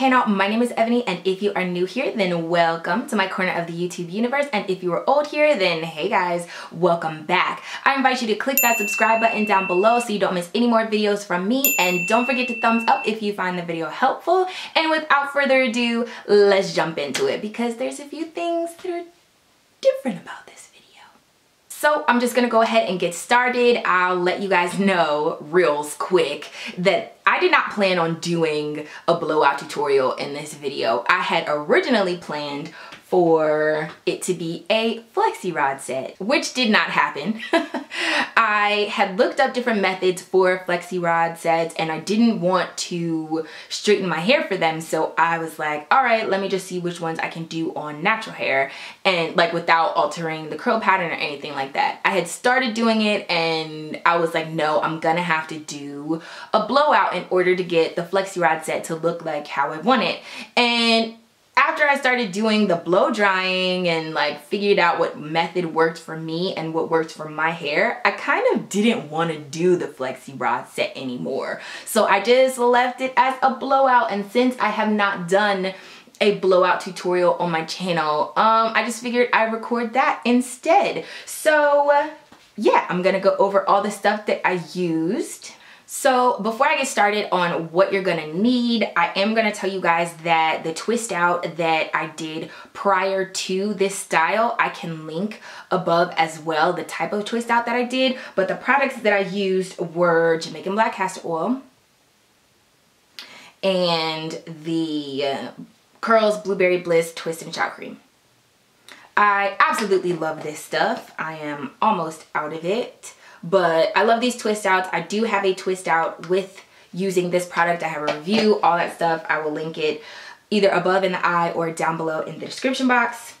channel. My name is Evani, and if you are new here, then welcome to my corner of the YouTube universe. And if you are old here, then hey guys, welcome back. I invite you to click that subscribe button down below so you don't miss any more videos from me. And don't forget to thumbs up if you find the video helpful. And without further ado, let's jump into it because there's a few things that are different about this video. So I'm just gonna go ahead and get started. I'll let you guys know real quick that I did not plan on doing a blowout tutorial in this video. I had originally planned for it to be a flexi rod set, which did not happen. I had looked up different methods for flexi rod sets and I didn't want to straighten my hair for them, so I was like, all right, let me just see which ones I can do on natural hair and like without altering the curl pattern or anything like that. I had started doing it and I was like, no, I'm gonna have to do a blowout in order to get the flexi rod set to look like how I want it. And after I started doing the blow drying and like figured out what method worked for me and what worked for my hair, I kind of didn't want to do the flexi rod set anymore. So I just left it as a blowout, and since I have not done a blowout tutorial on my channel, I just figured I'd record that instead. So yeah, I'm gonna go over all the stuff that I used. So before I get started on what you're gonna need, I am gonna tell you guys that the twist out that I did prior to this style, I can link above as well, the type of twist out that I did, but the products that I used were Jamaican black castor oil and the Curls Blueberry Bliss Twist and Shout Cream. I absolutely love this stuff. I am almost out of it. But I love these twist outs. I do have a twist out with using this product. I have a review, all that stuff. I will link it either above in the eye or down below in the description box.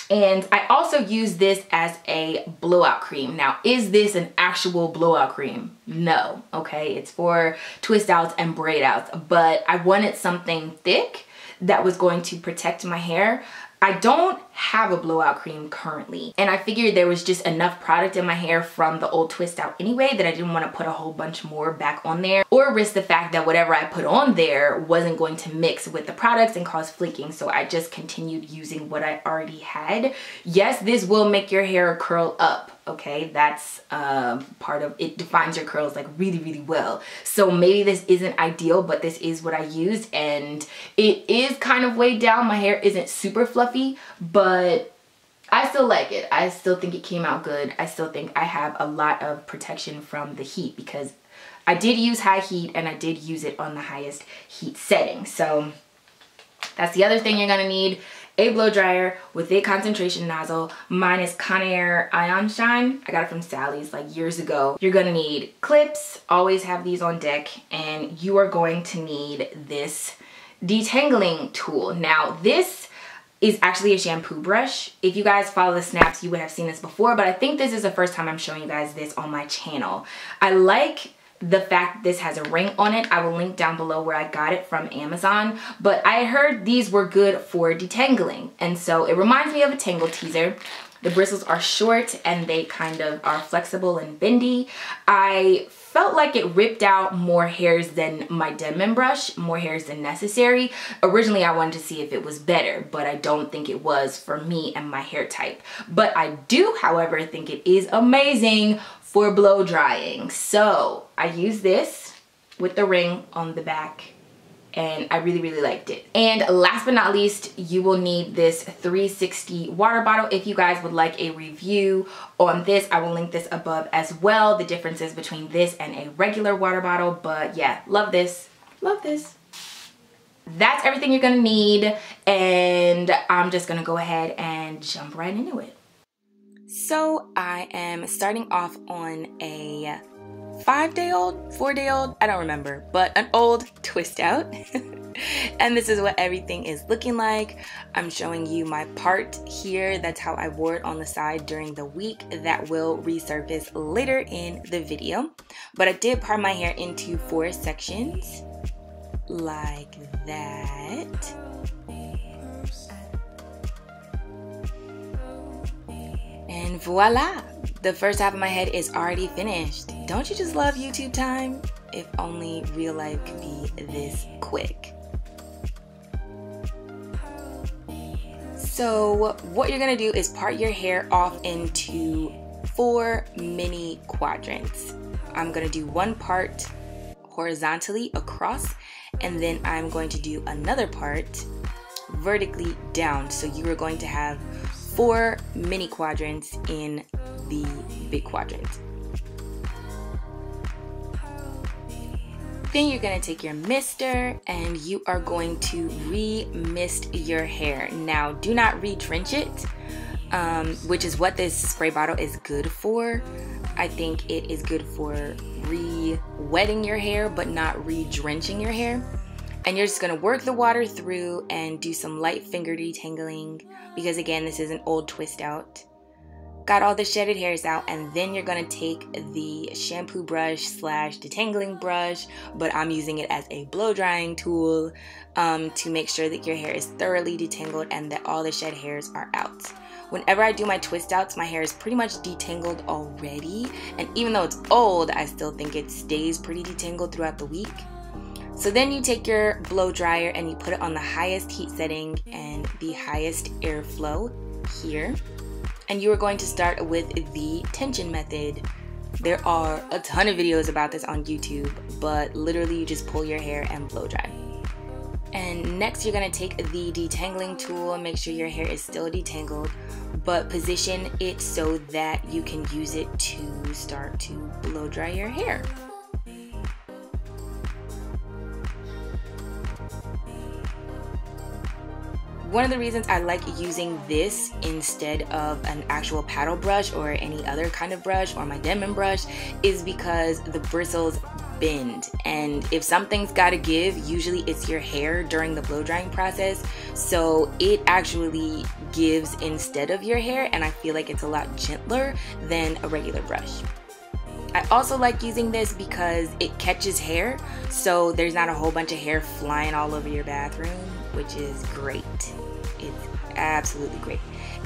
And I also use this as a blowout cream. Now, is this an actual blowout cream? No, okay? It's for twist outs and braid outs. But I wanted something thick that was going to protect my hair. I don't have a blowout cream currently, and I figured there was just enough product in my hair from the old twist out anyway that I didn't want to put a whole bunch more back on there or risk the fact that whatever I put on there wasn't going to mix with the products and cause flaking, so I just continued using what I already had. Yes, this will make your hair curl up, okay? That's part of it, defines your curls like really well. So maybe this isn't ideal, but this is what I used, and it is kind of weighed down. My hair isn't super fluffy, but I still like it. I still think it came out good. I still think I have a lot of protection from the heat because I did use high heat and I did use it on the highest heat setting. So that's the other thing you're gonna need. A blow dryer with a concentration nozzle. Mine is Conair Ion Shine. I got it from Sally's like years ago. You're gonna need clips, always have these on deck, and you are going to need this detangling tool. Now this is actually a shampoo brush. If you guys follow the snaps, you would have seen this before, but I think this is the first time I'm showing you guys this on my channel. I like the fact this has a ring on it. I will link down below where I got it from Amazon, but I heard these were good for detangling, and so it reminds me of a Tangle Teaser. The bristles are short and they kind of are flexible and bendy. I felt like it ripped out more hairs than my Denman brush, more hairs than necessary. Originally I wanted to see if it was better, but I don't think it was for me and my hair type. But I do, however, think it is amazing for blow drying. So I use this with the ring on the back, and I really liked it. And last but not least, you will need this 360 water bottle. If you guys would like a review on this, I will link this above as well, the differences between this and a regular water bottle. But yeah, love this, love this. That's everything you're gonna need, and I'm just gonna go ahead and jump right into it. So I am starting off on a 5-day-old, 4-day-old, I don't remember, but an old twist out. And this is what everything is looking like. I'm showing you my part here. That's how I wore it on the side during the week. That will resurface later in the video. But I did part my hair into 4 sections like that. And voila! The first half of my head is already finished. Don't you just love YouTube time? If only real life could be this quick. So what you're gonna do is part your hair off into 4 mini quadrants. I'm gonna do one part horizontally across, and then I'm going to do another part vertically down. So you are going to have 4 mini quadrants in the big quadrant. Then you're going to take your mister and you are going to re-mist your hair. Now, do not re-drench it, which is what this spray bottle is good for. I think it is good for re-wetting your hair, but not re-drenching your hair. And you're just going to work the water through and do some light finger detangling, because again, this is an old twist out. Got all the shedded hairs out, and then you're going to take the shampoo brush slash detangling brush, but I'm using it as a blow drying tool to make sure that your hair is thoroughly detangled and that all the shed hairs are out. Whenever I do my twist outs, my hair is pretty much detangled already, and even though it's old, I still think it stays pretty detangled throughout the week. So then you take your blow dryer and you put it on the highest heat setting and the highest airflow here. And you are going to start with the tension method. There are a ton of videos about this on YouTube, but literally you just pull your hair and blow dry. And next you're going to take the detangling tool and make sure your hair is still detangled, but position it so that you can use it to start to blow dry your hair. One of the reasons I like using this instead of an actual paddle brush or any other kind of brush or my Denman brush is because the bristles bend, and if something's gotta give, usually it's your hair during the blow drying process, so it actually gives instead of your hair, and I feel like it's a lot gentler than a regular brush. I also like using this because it catches hair, so there's not a whole bunch of hair flying all over your bathroom, which is great. It's absolutely great.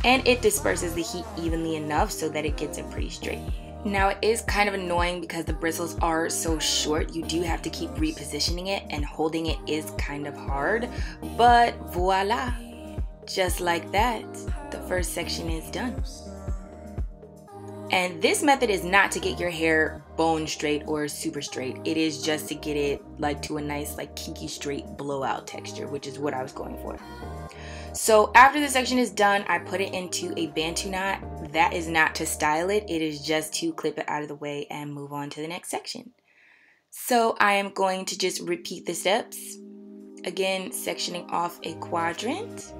And it disperses the heat evenly enough so that it gets it pretty straight. Now it is kind of annoying because the bristles are so short, you do have to keep repositioning it, and holding it is kind of hard, but voila, just like that, the first section is done. And this method is not to get your hair bone straight or super straight. It is just to get it like to a nice like kinky straight blowout texture, which is what I was going for. So after the section is done, I put it into a bantu knot. That is not to style it. It is just to clip it out of the way and move on to the next section. So I am going to just repeat the steps. Again, sectioning off a quadrant.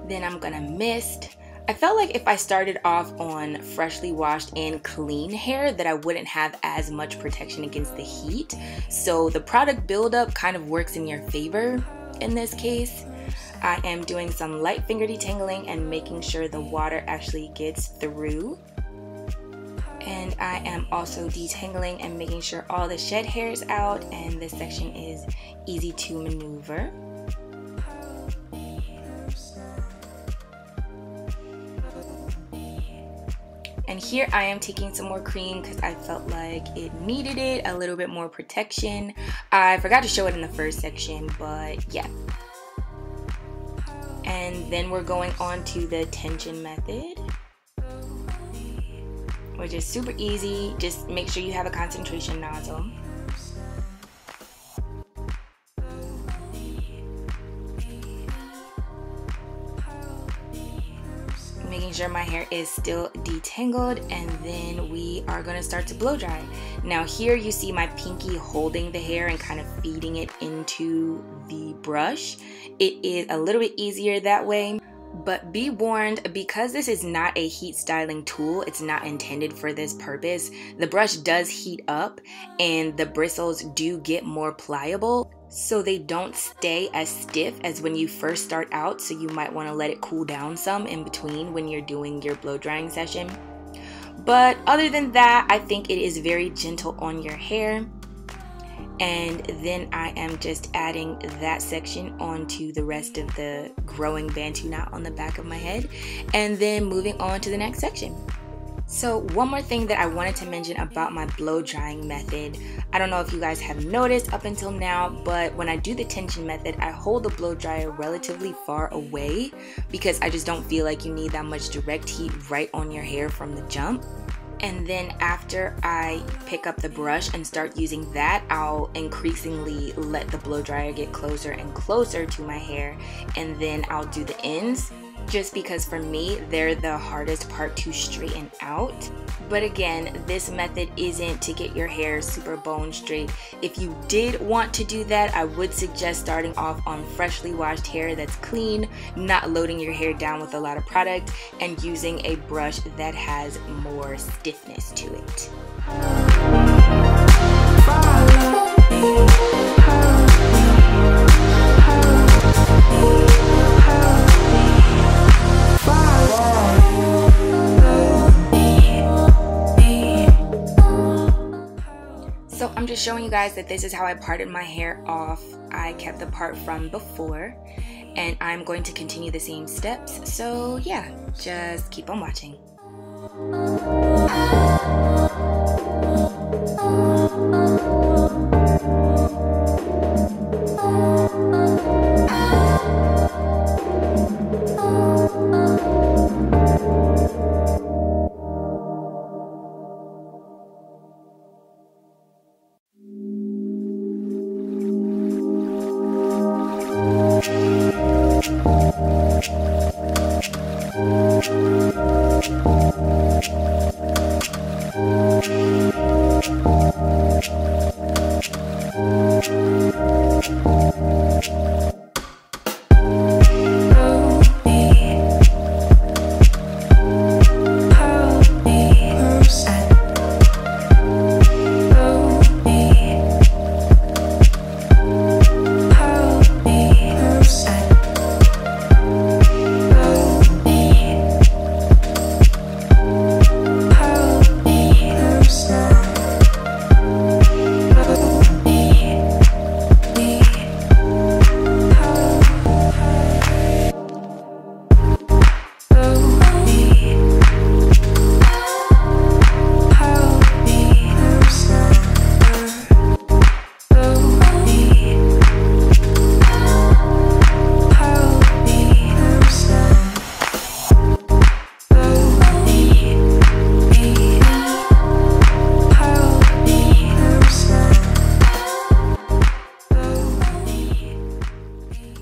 Then I'm gonna mist. I felt like if I started off on freshly washed and clean hair that I wouldn't have as much protection against the heat. So the product buildup kind of works in your favor in this case. I am doing some light finger detangling and making sure the water actually gets through. And I am also detangling and making sure all the shed hair is out, and this section is easy to maneuver. And here I am taking some more cream because I felt like it needed it, a little bit more protection. I forgot to show it in the first section, but yeah. And then we're going on to the tension method, which is super easy. Just make sure you have a concentration nozzle. Making sure my hair is still detangled, and then we are going to start to blow dry. Now here you see my pinky holding the hair and kind of feeding it into the brush. It is a little bit easier that way, but be warned, because this is not a heat styling tool, it's not intended for this purpose, the brush does heat up and the bristles do get more pliable, so they don't stay as stiff as when you first start out, so you might want to let it cool down some in between when you're doing your blow drying session. But other than that, I think it is very gentle on your hair. And then I am just adding that section onto the rest of the growing bantu knot on the back of my head, and then moving on to the next section. So one more thing that I wanted to mention about my blow drying method. I don't know if you guys have noticed up until now, but when I do the tension method, I hold the blow dryer relatively far away because I just don't feel like you need that much direct heat right on your hair from the jump. And then after I pick up the brush and start using that, I'll increasingly let the blow dryer get closer and closer to my hair, and then I'll do the ends, just because for me they're the hardest part to straighten out. But again, this method isn't to get your hair super bone straight. If you did want to do that, I would suggest starting off on freshly washed hair that's clean, not loading your hair down with a lot of product, and using a brush that has more stiffness to it. So I'm just showing you guys that this is how I parted my hair off. I kept the part from before, and I'm going to continue the same steps. So yeah, just keep on watching.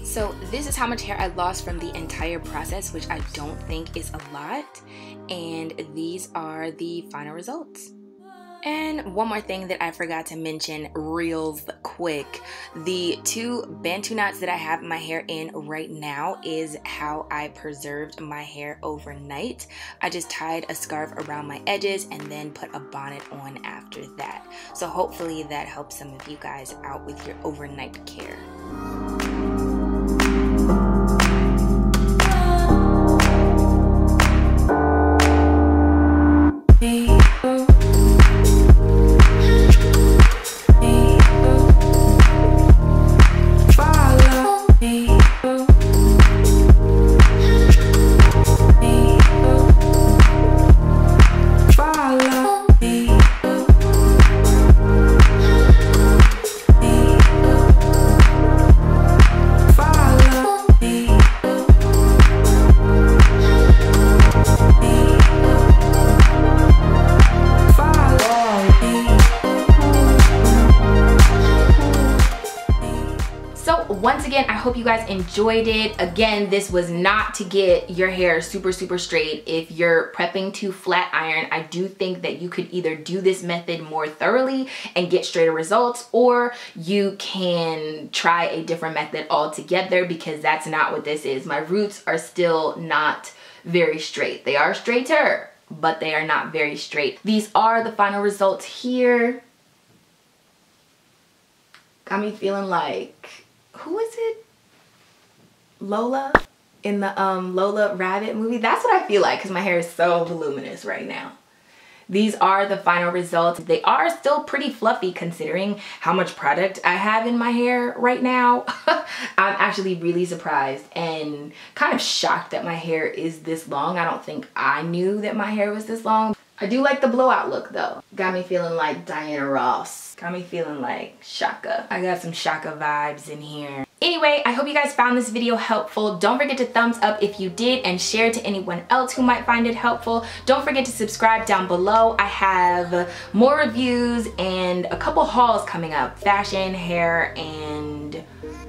So this is how much hair I lost from the entire process, which I don't think is a lot. And these are the final results. And one more thing that I forgot to mention real quick. The 2 Bantu knots that I have my hair in right now is how I preserved my hair overnight. I just tied a scarf around my edges and then put a bonnet on after that. So hopefully that helps some of you guys out with your overnight care. Once again, I hope you guys enjoyed it. Again, this was not to get your hair super straight. If you're prepping to flat iron, I do think that you could either do this method more thoroughly and get straighter results, or you can try a different method altogether, because that's not what this is. My roots are still not very straight. They are straighter, but they are not very straight. These are the final results here. Got me feeling like, who is it? Lola in the Lola Rabbit movie. That's what I feel like, because my hair is so voluminous right now. These are the final results. They are still pretty fluffy considering how much product I have in my hair right now. I'm actually really surprised and kind of shocked that my hair is this long. I don't think I knew that my hair was this long. I do like the blowout look though. Got me feeling like Diana Ross. Got me feeling like Shaka. I got some Shaka vibes in here. Anyway, I hope you guys found this video helpful. Don't forget to thumbs up if you did and share to anyone else who might find it helpful. Don't forget to subscribe down below. I have more reviews and a couple hauls coming up. Fashion, hair, and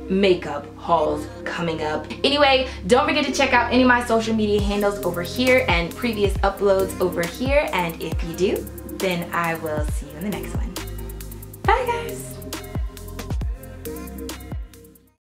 makeup hauls coming up. Anyway, don't forget to check out any of my social media handles over here and previous uploads over here. And if you do, then I will see you in the next one.